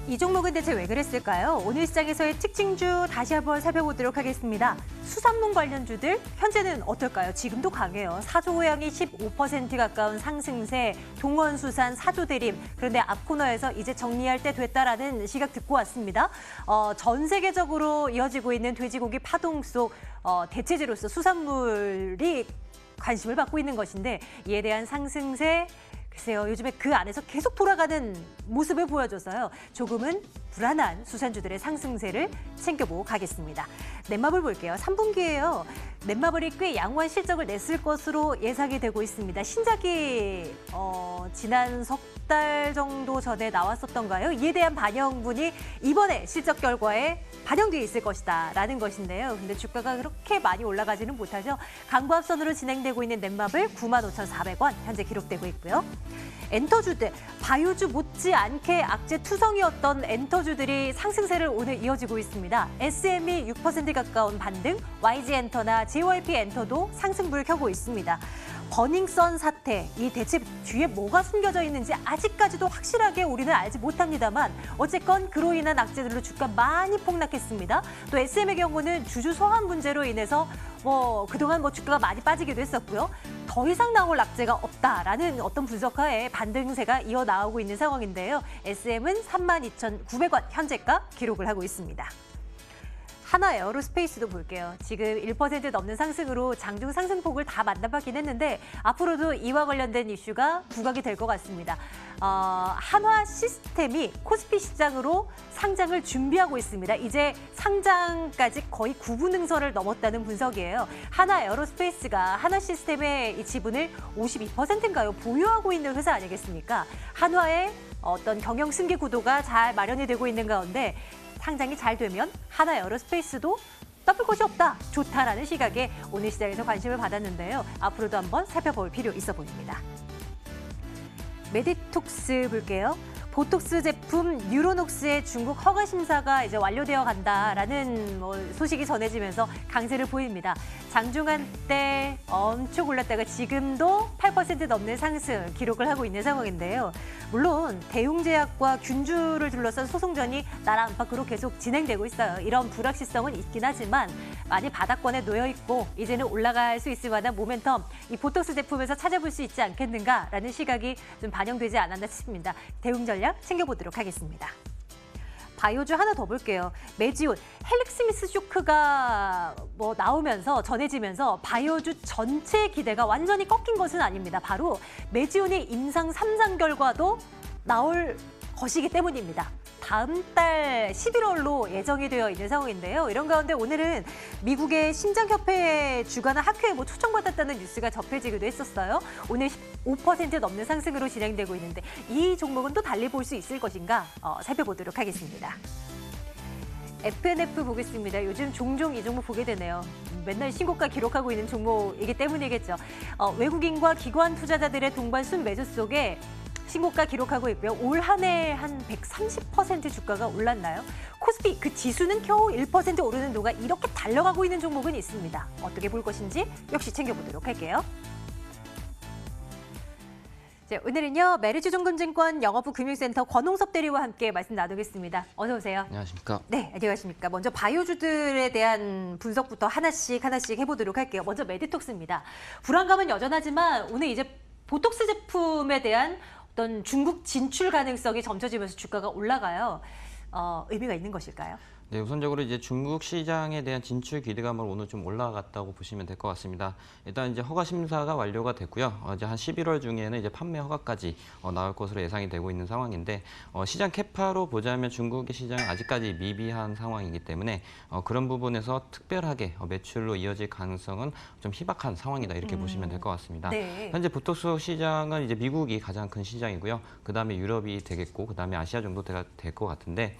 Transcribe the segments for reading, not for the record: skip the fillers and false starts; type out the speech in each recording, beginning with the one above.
이 종목은 대체 왜 그랬을까요? 오늘 시장에서의 특징주 다시 한번 살펴보도록 하겠습니다. 수산물 관련주들 현재는 어떨까요? 지금도 강해요. 사조고양이 15% 가까운 상승세, 동원수산, 사조대림. 그런데 앞 코너에서 이제 정리할 때 됐다라는 시각 듣고 왔습니다. 전 세계적으로 이어지고 있는 돼지고기 파동 속 대체제로서 수산물이 관심을 받고 있는 것인데 이에 대한 상승세, 글쎄요, 요즘에 그 안에서 계속 돌아가는 모습을 보여줘서요. 조금은 불안한 수산주들의 상승세를 챙겨보고 가겠습니다. 넷마블 볼게요. 3분기에요. 넷마블이 꽤 양호한 실적을 냈을 것으로 예상이 되고 있습니다. 신작이 지난 석 달 정도 전에 나왔었던가요? 이에 대한 반영분이 이번에 실적 결과에 반영돼 있을 것이다라는 것인데요. 근데 주가가 그렇게 많이 올라가지는 못하죠. 강보합선으로 진행되고 있는 넷마블 95,400원 현재 기록되고 있고요. 엔터주들, 바이오주 못지않게 악재 투성이었던 엔터주들이 상승세를 오늘 이어지고 있습니다. SM이 6% 가까운 반등, YG엔터나 JYP엔터도 상승불을 켜고 있습니다. 버닝썬 사태, 이 대체 뒤에 뭐가 숨겨져 있는지 아직까지도 확실하게 우리는 알지 못합니다만 어쨌건 그로 인한 악재들로 주가 많이 폭락했습니다. 또 SM의 경우는 주주 소환 문제로 인해서 그동안 주가가 많이 빠지기도 했었고요. 더 이상 나올 악재가 없다라는 어떤 분석하에 반등세가 이어나오고 있는 상황인데요. SM은 32,900원 현재가 기록을 하고 있습니다. 하나 에어로스페이스도 볼게요. 지금 1% 넘는 상승으로 장중 상승폭을 다 만나봤긴 했는데 앞으로도 이와 관련된 이슈가 부각이 될 것 같습니다. 한화 시스템이 코스피 시장으로 상장을 준비하고 있습니다. 이제 상장까지 거의 9분 능선을 넘었다는 분석이에요. 하나 에어로스페이스가 한화 시스템의 이 지분을 52%인가요? 보유하고 있는 회사 아니겠습니까? 한화의 어떤 경영 승계 구도가 잘 마련이 되고 있는 가운데 상장이 잘 되면 하나 에어로스페이스도 나쁠 것이 없다, 좋다라는 시각에 오늘 시장에서 관심을 받았는데요. 앞으로도 한번 살펴볼 필요 있어 보입니다. 메디톡스 볼게요. 보톡스 제품 뉴로녹스의 중국 허가 심사가 이제 완료되어 간다라는 소식이 전해지면서 강세를 보입니다. 장중한 때 엄청 올랐다가 지금도 8% 넘는 상승 기록을 하고 있는 상황인데요. 물론 대웅제약과 균주를 둘러싼 소송전이 나라 안팎으로 계속 진행되고 있어요. 이런 불확실성은 있긴 하지만 많이 바닥권에 놓여 있고 이제는 올라갈 수 있을 만한 모멘텀, 이 보톡스 제품에서 찾아볼 수 있지 않겠는가라는 시각이 좀 반영되지 않았나 싶습니다. 대웅전략 챙겨보도록 하겠습니다. 바이오주 하나 더 볼게요. 메지온, 헬릭스미스 쇼크가 나오면서 전해지면서 바이오주 전체 기대가 완전히 꺾인 것은 아닙니다. 바로 메지온의 임상 3장 결과도 나올 것이기 때문입니다. 다음 달 11월로 예정이 되어 있는 상황인데요. 이런 가운데 오늘은 미국의 심장협회 주관한 학회에 초청받았다는 뉴스가 접해지기도 했었어요. 오늘 5% 넘는 상승으로 진행되고 있는데 이 종목은 또 달리 볼 수 있을 것인가 살펴보도록 하겠습니다. FNF 보겠습니다. 요즘 종종 이 종목 보게 되네요. 맨날 신고가 기록하고 있는 종목이기 때문이겠죠. 외국인과 기관 투자자들의 동반 순매수 속에 신고가 기록하고 있고요. 올 한 해 한 130% 주가가 올랐나요? 코스피 그 지수는 겨우 1% 오르는 동안 이렇게 달려가고 있는 종목은 있습니다. 어떻게 볼 것인지 역시 챙겨보도록 할게요. 자, 오늘은요. 메리츠증권증권 영업부 금융센터 권홍섭 대리와 함께 말씀 나누겠습니다. 어서 오세요. 안녕하십니까? 네, 안녕하십니까. 먼저 바이오주들에 대한 분석부터 하나씩 해보도록 할게요. 먼저 메디톡스입니다. 불안감은 여전하지만 오늘 이제 보톡스 제품에 대한 어떤 중국 진출 가능성이 점쳐지면서 주가가 올라가요. 의미가 있는 것일까요? 네, 우선적으로 이제 중국 시장에 대한 진출 기대감으로 오늘 좀 올라갔다고 보시면 될 것 같습니다. 일단 이제 허가 심사가 완료가 됐고요. 이제 한 11월 중에는 이제 판매 허가까지 나올 것으로 예상이 되고 있는 상황인데 시장 캐파로 보자면 중국의 시장은 아직까지 미비한 상황이기 때문에 그런 부분에서 특별하게 매출로 이어질 가능성은 좀 희박한 상황이다 이렇게 보시면 될 것 같습니다. 네. 현재 보톡스 시장은 이제 미국이 가장 큰 시장이고요. 그 다음에 유럽이 되겠고 그 다음에 아시아 정도 될 것 같은데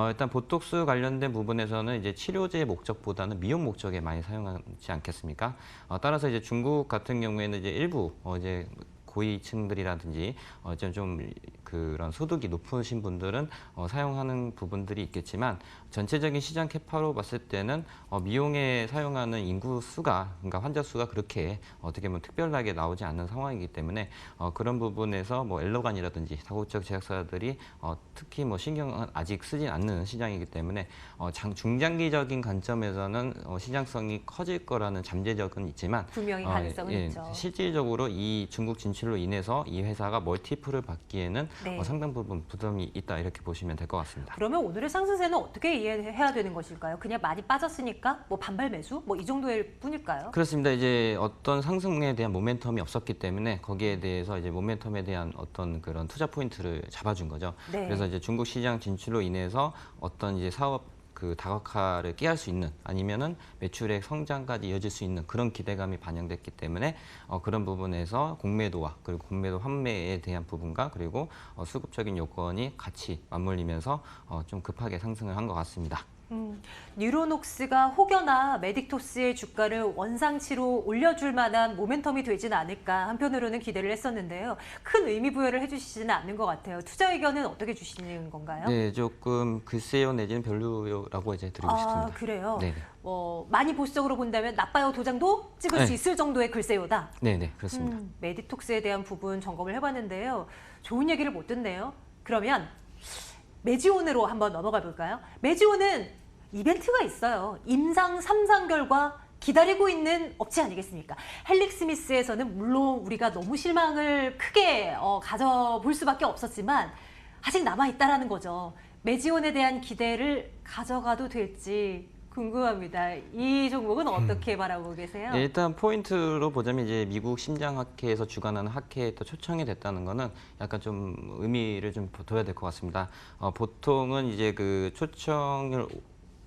일단 보톡스 관련된 부분에서는 이제 치료제 목적보다는 미용 목적에 많이 사용하지 않겠습니까? 따라서 이제 중국 같은 경우에는 이제 일부 이제 고위층들이라든지 좀 그런 소득이 높으신 분들은 사용하는 부분들이 있겠지만 전체적인 시장 캐파로 봤을 때는 미용에 사용하는 인구 수가 그러니까 환자 수가 그렇게 어떻게 보면 특별하게 나오지 않는 상황이기 때문에 그런 부분에서 뭐 엘러간이라든지 다국적 제약사들이 특히 뭐 신경은 아직 쓰진 않는 시장이기 때문에 중장기적인 관점에서는 시장성이 커질 거라는 잠재적은 있지만 분명히 가능성은 있죠. 실질적으로 이 중국 진출로 인해서 이 회사가 멀티플을 받기에는 네. 상당 부분 부담이 있다 이렇게 보시면 될 것 같습니다. 그러면 오늘의 상승세는 어떻게 이해해야 되는 것일까요? 그냥 많이 빠졌으니까 뭐 반발 매수 뭐 이 정도일 뿐일까요? 그렇습니다. 이제 어떤 상승에 대한 모멘텀이 없었기 때문에 거기에 대해서 이제 모멘텀에 대한 어떤 그런 투자 포인트를 잡아준 거죠. 네. 그래서 이제 중국 시장 진출로 인해서 어떤 이제 사업 그 다각화를 끼할 수 있는 아니면은 매출액 성장까지 이어질 수 있는 그런 기대감이 반영됐기 때문에 그런 부분에서 공매도와 그리고 공매도 환매에 대한 부분과 그리고 수급적인 요건이 같이 맞물리면서 좀 급하게 상승을 한 것 같습니다. 뉴로녹스가 혹여나 메딕토스의 주가를 원상치로 올려줄 만한 모멘텀이 되지는 않을까 한편으로는 기대를 했었는데요. 큰 의미 부여를 해주시지는 않는 것 같아요. 투자 의견은 어떻게 주시는 건가요? 네, 조금 글쎄요 내지는 별로라고 이제 드리고 싶습니다. 그래요? 네, 많이 보수적으로 본다면 나빠요 도장도 찍을 수 네. 있을 정도의 글쎄요다. 네, 그렇습니다. 메디톡스에 대한 부분 점검을 해봤는데요. 좋은 얘기를 못 듣네요. 그러면 메지온으로 한번 넘어가 볼까요? 메지온은 이벤트가 있어요. 임상 3상 결과 기다리고 있는 업체 아니겠습니까? 헬릭스미스에서는 물론 우리가 너무 실망을 크게 가져볼 수밖에 없었지만 아직 남아있다라는 거죠. 메지온에 대한 기대를 가져가도 될지 궁금합니다. 이 종목은 어떻게 바라보고 계세요? 네, 일단 포인트로 보자면 이제 미국 심장학회에서 주관하는 학회에 또 초청이 됐다는 거는 약간 좀 의미를 좀 둬야 될 것 같습니다. 보통은 이제 그 초청을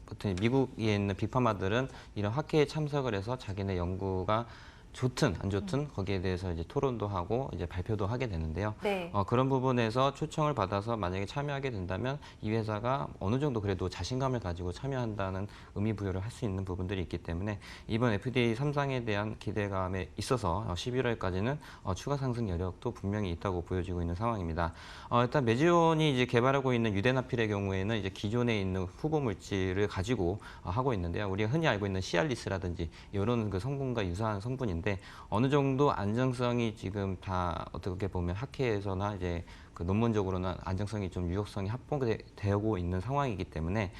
보통 미국에 있는 빅파마들은 이런 학회에 참석을 해서 자기네 연구가 좋든 안 좋든 거기에 대해서 이제 토론도 하고 이제 발표도 하게 되는데요. 네. 그런 부분에서 초청을 받아서 만약에 참여하게 된다면 이 회사가 어느 정도 그래도 자신감을 가지고 참여한다는 의미 부여를 할 수 있는 부분들이 있기 때문에 이번 FDA 3상에 대한 기대감에 있어서 11월까지는 추가 상승 여력도 분명히 있다고 보여지고 있는 상황입니다. 일단 메지온이 이제 개발하고 있는 유데나필의 경우에는 이제 기존에 있는 후보 물질을 가지고 하고 있는데요. 우리가 흔히 알고 있는 시알리스라든지 이런 그 성분과 유사한 성분인데 어느 정도 안정성이 지금 다 어떻게 보면 학회에서나 이제 그 논문적으로는 안정성이 좀 유효성이 확보되고 있는 상황이기 때문에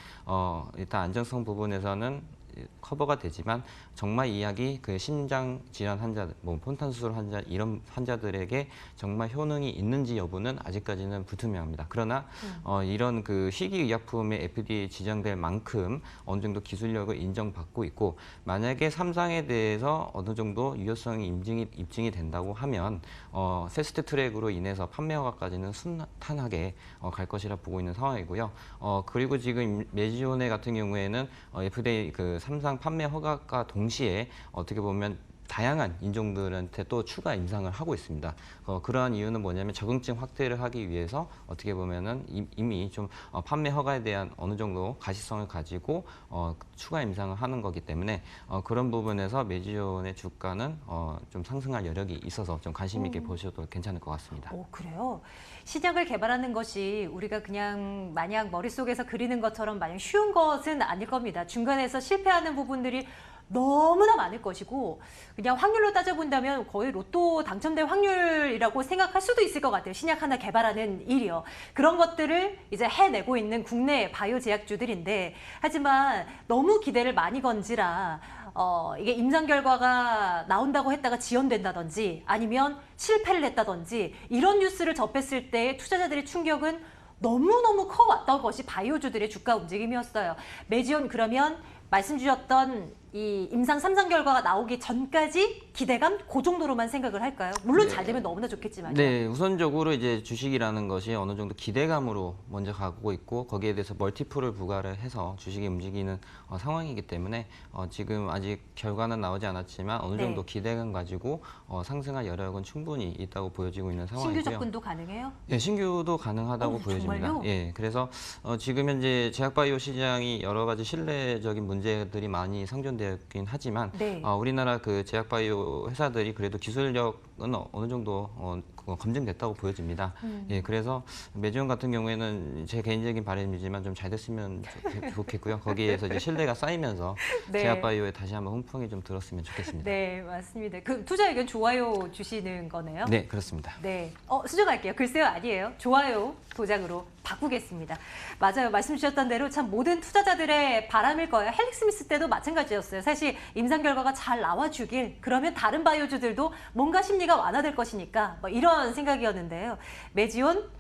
일단 안정성 부분에서는 커버가 되지만 정말 이야기 그 심장 질환 환자들, 뭐 폰탄 수술 환자 이런 환자들에게 정말 효능이 있는지 여부는 아직까지는 불투명합니다. 그러나 이런 그 희귀의약품의 FDA 지정될 만큼 어느 정도 기술력을 인정받고 있고 만약에 3상에 대해서 어느 정도 유효성이 입증이 된다고 하면 패스트 트랙으로 인해서 판매 허가까지는 순탄하게 갈 것이라 보고 있는 상황이고요. 그리고 지금 메지오네 같은 경우에는 FDA 그 3상 판매 허가과 동시에 어떻게 보면 다양한 인종들한테 또 추가 임상을 하고 있습니다. 그러한 이유는 뭐냐면 적응증 확대를 하기 위해서 어떻게 보면은 이미 좀 판매 허가에 대한 어느 정도 가시성을 가지고 추가 임상을 하는 거기 때문에 그런 부분에서 메지온의 주가는 좀 상승할 여력이 있어서 좀 관심 있게 보셔도 괜찮을 것 같습니다. 그래요? 시장을 개발하는 것이 우리가 그냥 마냥 머릿속에서 그리는 것처럼 마냥 쉬운 것은 아닐 겁니다. 중간에서 실패하는 부분들이 너무나 많을 것이고 그냥 확률로 따져본다면 거의 로또 당첨될 확률이라고 생각할 수도 있을 것 같아요. 신약 하나 개발하는 일이요. 그런 것들을 이제 해내고 있는 국내 바이오 제약주들인데 하지만 너무 기대를 많이 건지라 이게 임상 결과가 나온다고 했다가 지연된다든지 아니면 실패를 했다든지 이런 뉴스를 접했을 때 투자자들의 충격은 너무너무 커왔던 것이 바이오주들의 주가 움직임이었어요. 메지온 그러면 말씀 주셨던 이 임상 3상 결과가 나오기 전까지 기대감 그 정도로만 생각을 할까요? 물론 잘 되면 너무나 좋겠지만요. 네, 우선적으로 이제 주식이라는 것이 어느 정도 기대감으로 먼저 가고 있고 거기에 대해서 멀티플을 부과를 해서 주식이 움직이는 상황이기 때문에 지금 아직 결과는 나오지 않았지만 어느 정도 기대감 가지고 상승할 여력은 충분히 있다고 보여지고 있는 상황이고요. 신규 접근도 가능해요? 네, 신규도 가능하다고 보여집니다. 정말요? 예, 그래서 지금 현재 제약바이오 시장이 여러 가지 신뢰적인 문제들이 많이 상존되었긴 하지만 네. 우리나라 그 제약바이오 회사들이 그래도 기술력은 어느 정도 검증됐다고 보여집니다. 예, 그래서 매지원 같은 경우에는 제 개인적인 바람이지만 좀 잘 됐으면 좋겠고요. 거기에서 이제 신뢰가 쌓이면서 네. 제약바이오에 다시 한번 훈풍이 좀 들었으면 좋겠습니다. 네, 맞습니다. 그 투자 의견 좋아요 주시는 거네요. 네, 그렇습니다. 네, 수정할게요. 글쎄요, 아니에요. 좋아요 도장으로 바꾸겠습니다. 맞아요. 말씀 주셨던 대로 참 모든 투자자들의 바람일 거예요. 헬릭스미스 때도 마찬가지였어요. 사실 임상 결과가 잘 나와주길, 그러면 다른 바이오주들도 뭔가 심리가 완화될 것이니까 뭐 이런 생각이었는데요. 매지온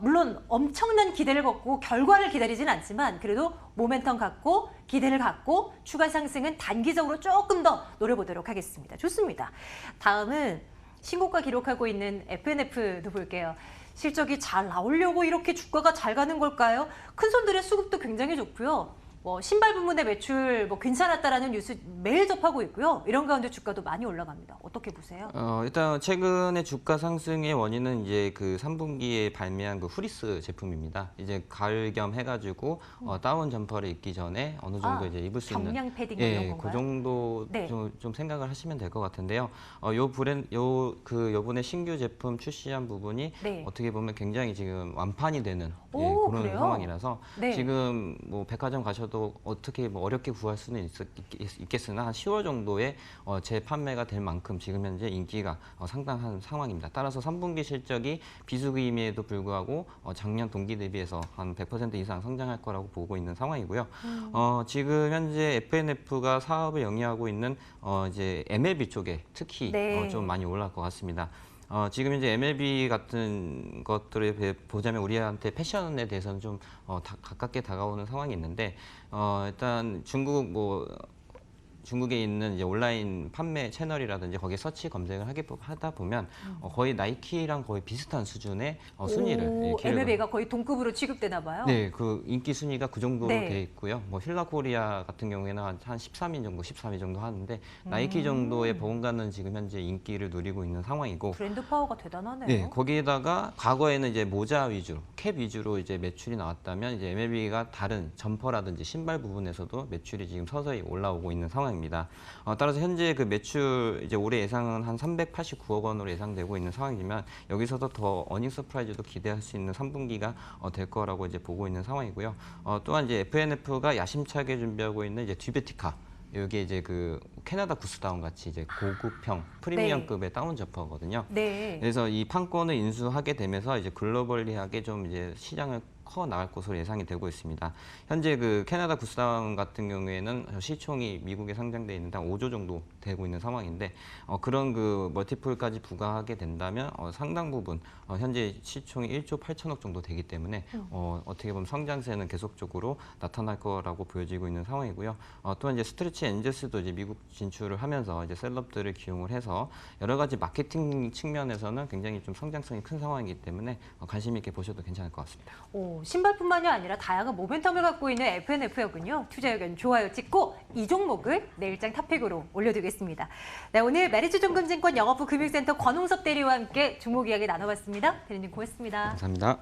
물론 엄청난 기대를 걷고 결과를 기다리진 않지만 그래도 모멘텀 갖고 기대를 갖고 추가 상승은 단기적으로 조금 더 노려보도록 하겠습니다. 좋습니다. 다음은 신고가 기록하고 있는 FNF도 볼게요. 실적이 잘 나오려고 이렇게 주가가 잘 가는 걸까요? 큰 손들의 수급도 굉장히 좋고요. 신발 부문의 매출 괜찮았다라는 뉴스 매일 접하고 있고요. 이런 가운데 주가도 많이 올라갑니다. 어떻게 보세요? 일단 최근에 주가 상승의 원인은 이제 그 3분기에 발매한 그 후리스 제품입니다. 이제 가을 겸 해가지고 다운 점퍼를 입기 전에 어느 정도 이제 입을 수 있는 경량 패딩 이런 건가요? 그 정도 네. 좀 생각을 하시면 될 것 같은데요. 요번에 신규 제품 출시한 부분이 네. 어떻게 보면 굉장히 지금 완판이 되는 오, 그런 그래요? 상황이라서 네. 지금 백화점 가셔도 어떻게 어렵게 구할 수는 있겠으나 한 10월 정도에 재판매가 될 만큼 지금 현재 인기가 상당한 상황입니다. 따라서 3분기 실적이 비수기임에도 불구하고 작년 동기 대비해서 한 100% 이상 성장할 거라고 보고 있는 상황이고요. 지금 현재 FNF가 사업을 영위하고 있는 이제 MLB 쪽에 특히 네. 좀 많이 올라갈 것 같습니다. 지금 이제 MLB 같은 것들을 보자면 우리한테 패션에 대해서는 좀 가깝게 다가오는 상황이 있는데 일단 중국에 있는 이제 온라인 판매 채널이라든지 거기에 서치 검색을 하다 보면 거의 나이키랑 거의 비슷한 수준의 순위를 기록을 MLB가 거의 동급으로 취급되나 봐요. 네, 그 인기 순위가 그 정도로 네. 돼 있고요. 힐라코리아 같은 경우에는 한 13위 정도, 13위 정도 하는데 나이키 정도의 버금가는 지금 현재 인기를 누리고 있는 상황이고 브랜드 파워가 대단하네요. 네, 거기에다가 과거에는 이제 모자 위주, 캡 위주로 이제 매출이 나왔다면 이제 MLB가 다른 점퍼라든지 신발 부분에서도 매출이 지금 서서히 올라오고 있는 상황입니다. 따라서 현재 그 매출 이제 올해 예상은 한 389억 원으로 예상되고 있는 상황이지만 여기서도 더 어닝 서프라이즈도 기대할 수 있는 3분기가 될 거라고 이제 보고 있는 상황이고요. 또한 이제 FNF가 야심차게 준비하고 있는 이제 듀베티카. 여기 이제 그 캐나다 구스다운 같이 이제 고급형 프리미엄급의 다운 점퍼거든요. 네. 그래서 이 판권을 인수하게 되면서 이제 글로벌리하게 좀 이제 시장을 커 나갈 것으로 예상이 되고 있습니다. 현재 그 캐나다 구스다운 같은 경우에는 시총이 미국에 상장돼 있는데 한 5조 정도 되고 있는 상황인데 그런 그 멀티플까지 부과하게 된다면 상당 부분 현재 시총이 1조 8천억 정도 되기 때문에 어떻게 보면 성장세는 계속적으로 나타날 거라고 보여지고 있는 상황이고요. 또한 이제 스트레치 엔젤스도 이제 미국 진출을 하면서 이제 셀럽들을 기용을 해서 여러 가지 마케팅 측면에서는 굉장히 좀 성장성이 큰 상황이기 때문에 관심 있게 보셔도 괜찮을 것 같습니다. 신발뿐만이 아니라 다양한 모멘텀을 갖고 있는 FNF였군요. 투자 의견 좋아요 찍고 이 종목을 내일장 탑픽으로 올려두겠습니다. 네, 오늘 메리츠증권증권 영업부 금융센터 권홍섭 대리와 함께 종목 이야기 나눠봤습니다. 대리님 고맙습니다. 감사합니다.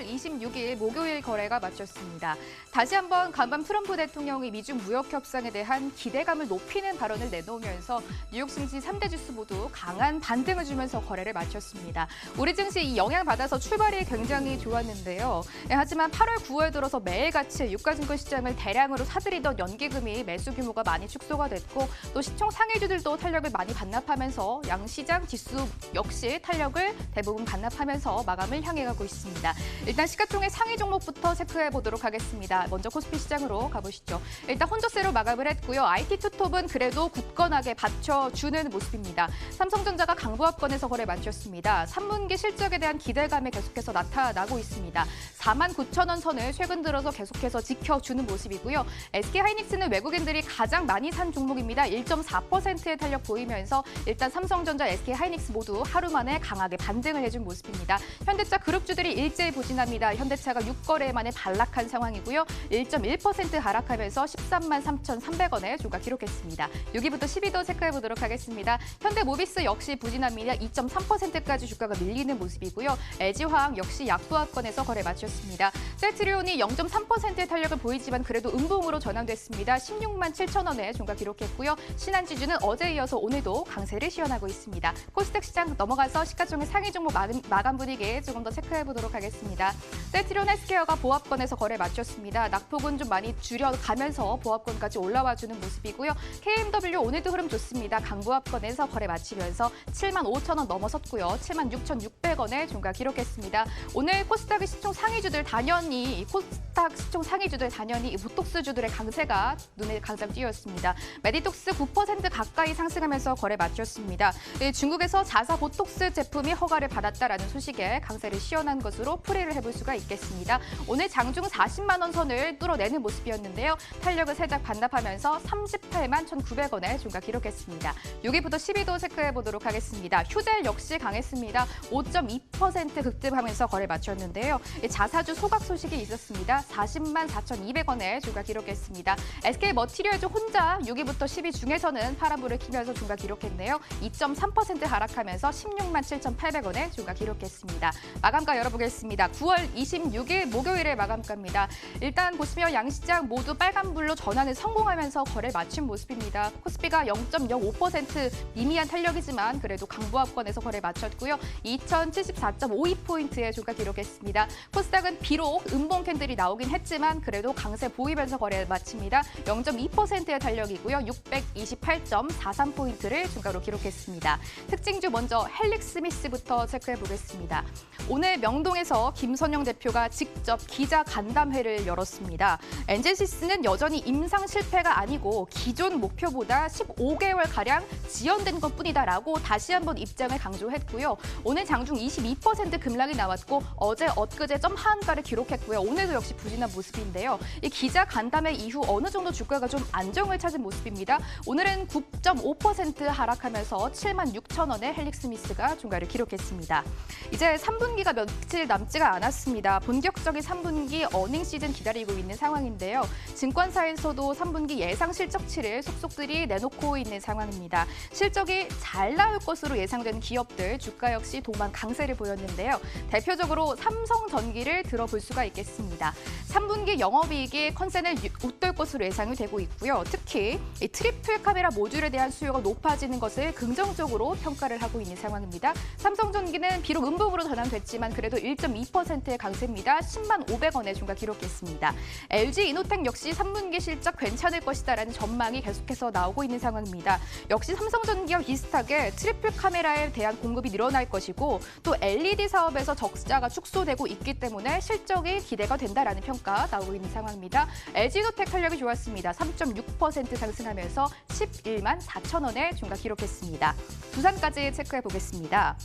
26일 목요일 거래가 마쳤습니다. 다시 한번 간밤 트럼프 대통령이 미중 무역 협상에 대한 기대감을 높이는 발언을 내놓으면서 뉴욕 증시 3대 지수 모두 강한 반등을 주면서 거래를 마쳤습니다. 우리 증시 이 영향받아서 출발이 굉장히 좋았는데요. 하지만 8월, 9월 들어서 매일같이 유가증권 시장을 대량으로 사들이던 연기금이 매수 규모가 많이 축소가 됐고 또 시총 상위주들도 탄력을 많이 반납하면서 양시장 지수 역시 탄력을 대부분 반납하면서 마감을 향해 가고 있습니다. 일단 시가총액 상위 종목부터 체크해 보도록 하겠습니다. 먼저 코스피 시장으로 가보시죠. 일단 혼조세로 마감을 했고요. IT 투톱은 그래도 굳건하게 받쳐주는 모습입니다. 삼성전자가 강보합권에서 거래 마쳤습니다. 3분기 실적에 대한 기대감이 계속해서 나타나고 있습니다. 49,000원 선을 최근 들어서 계속해서 지켜주는 모습이고요. SK하이닉스는 외국인들이 가장 많이 산 종목입니다. 1.4%의 탄력 보이면서 일단 삼성전자, SK하이닉스 모두 하루 만에 강하게 반등을 해준 모습입니다. 현대차 그룹주들이 일제히 부진합니다. 현대차가 6거래 만에 반락한 상황이고요. 1.1% 하락하면서 13만 3,300원에 주가 기록했습니다. 6위부터 10위도 체크해 보도록 하겠습니다. 현대모비스 역시 부진합니다. 2.3%까지 주가가 밀리는 모습이고요. LG화학 역시 약보합권에서 거래 마쳤습니다. 셀트리온이 0.3%의 탄력을 보이지만 그래도 음봉으로 전환됐습니다. 16만 7,000원에 주가 기록했고요. 신한지주는 어제에 이어서 오늘도 강세를 시현하고 있습니다. 코스닥 시장 넘어가서 시가총액 상위 종목 마감 분위기 조금 더 체크해 보도록 하겠습니다. 셀트리온 헬스케어가 보합권에서 거래 마쳤습니다. 낙폭은 좀 많이 줄여가면서 보합권까지 올라와주는 모습이고요. KMW 오늘도 흐름 좋습니다. 강보합권에서 거래 마치면서 7만 5,000원 넘어섰고요. 7만 6,600원에 종가 기록했습니다. 오늘 코스닥의 시총 상위주들 단연히 보톡스주들의 강세가 눈에 가장 띄었습니다. 메디톡스 9% 가까이 상승하면서 거래 마쳤습니다. 중국에서 자사 보톡스 제품이 허가를 받았다라는 소식에 강세를 시현한 것으로 풀이를 해볼 수가 있겠습니다. 오늘 장중 40만 원 선을 뚫어내는 모습이었는데요. 탄력을 살짝 반납하면서 38만 1,900원에 종가 기록했습니다. 6위부터 10위도 체크해 보도록 하겠습니다. 휴델 역시 강했습니다. 5.2% 급등하면서 거래 마쳤는데요. 자사주 소각 소식이 있었습니다. 40만 4,200원에 주가 기록했습니다. SK머티리얼즈 혼자 6위부터 10위 중에서는 파란불을 키면서 주가 기록했네요. 2.3% 하락하면서 16만 7,800원에 주가 기록했습니다. 마감가 열어보겠습니다. 9월 26일 목요일의 마감가입니다. 일단 보시면 양시장 모두 빨간불로 전환을 성공하면서 거래 마친 모습입니다. 코스피가 0.05% 미미한 탄력이지만 그래도 강보합권에서 거래 마쳤고요. 2,074.52포인트의 주가 기록했습니다. 코스닥은 비록 음봉 캔들이 나오긴 했지만 그래도 강세 보이면서 거래 마칩니다. 0.2%의 탄력이고요. 628.43포인트를 주가로 기록했습니다. 특징주 먼저 헬릭스미스부터 체크해 보겠습니다. 오늘 명동에서 김선영 대표가 직접 기자 간담회를 열었습니다. 엔제시스는 여전히 임상 실패가 아니고 기존 목표보다 15개월가량 지연된 것뿐이다라고 다시 한번 입장을 강조했고요. 오늘 장중 22% 급락이 나왔고 어제 엊그제 점 하한가를 기록했고요. 오늘도 역시 부진한 모습인데요. 이 기자 간담회 이후 어느 정도 주가가 좀 안정을 찾은 모습입니다. 오늘은 9.5% 하락하면서 7만 6,000원에 헬릭스미스가 중가를 기록했습니다. 이제 3분기가 며칠 남지가 않았습니다. 본격적인 3분기 어닝 시즌 기다리고 있는 상황인데요. 증권사에서도 3분기 예상 실적치를 속속들이 내놓고 있는 상황입니다. 실적이 잘 나올 것으로 예상되는 기업들 주가 역시 도만 강세를 보였는데요. 대표적으로 삼성전기를 들어볼 수가 있겠습니다. 3분기 영업이익이 컨센을 웃돌 것으로 예상이 되고 있고요. 특히 이 트리플 카메라 모듈에 대한 수요가 높아지는 것을 긍정적으로 평가를 하고 있는 상황입니다. 삼성전기는 비록 음봉으로 전환됐지만 그래도 1.2%의 강세입니다. 10만 500원의 중가 기록했습니다. LG이노텍 역시 3분기 실적 괜찮을 것이다라는 전망이 계속해서 나오고 있는 상황입니다. 역시 삼성전기와 비슷하게 트리플 카메라에 대한 공급이 늘어날 것이고 또 LED 사업에서 적자가 축소되고 있기 때문에 실적이 기대가 된다라는 평가 나오고 있는 상황입니다. LG이노텍 탄력이 좋았습니다. 3.6% 상승하면서 11만 4,000원의 중가 기록했습니다. 두산까지 체크해 보겠습니다.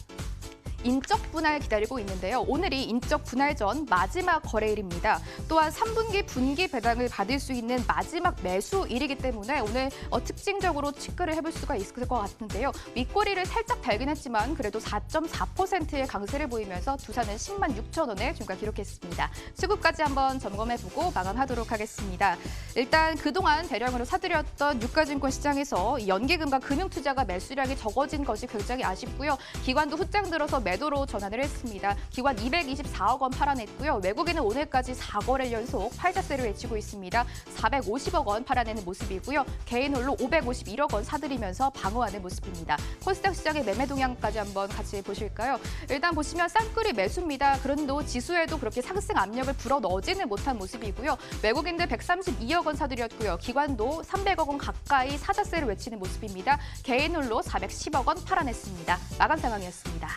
인적 분할 기다리고 있는데요. 오늘이 인적 분할 전 마지막 거래일입니다. 또한 3분기 분기 배당을 받을 수 있는 마지막 매수일이기 때문에 오늘 특징적으로 체크를 해볼 수가 있을 것 같은데요. 윗꼬리를 살짝 달긴 했지만 그래도 4.4%의 강세를 보이면서 두산은 10만 6,000원에 중가 기록했습니다. 수급까지 한번 점검해보고 마감하도록 하겠습니다. 일단 그동안 대량으로 사들였던 유가증권 시장에서 연기금과 금융투자가 매수량이 적어진 것이 굉장히 아쉽고요. 기관도 후장 들어서 매도로 전환을 했습니다. 기관 224억 원 팔아냈고요. 외국인은 오늘까지 4거래일 연속 팔자세를 외치고 있습니다. 450억 원 팔아내는 모습이고요. 개인 홀로 551억 원 사들이면서 방어하는 모습입니다. 코스닥 시장의 매매 동향까지 한번 같이 보실까요? 일단 보시면 쌍끌이 매수입니다. 그런데 지수에도 그렇게 상승 압력을 불어넣지는 못한 모습이고요. 외국인들 132억 원 사들였고요. 기관도 300억 원 가까이 사자세를 외치는 모습입니다. 개인 홀로 410억 원 팔아냈습니다. 마감 상황이었습니다.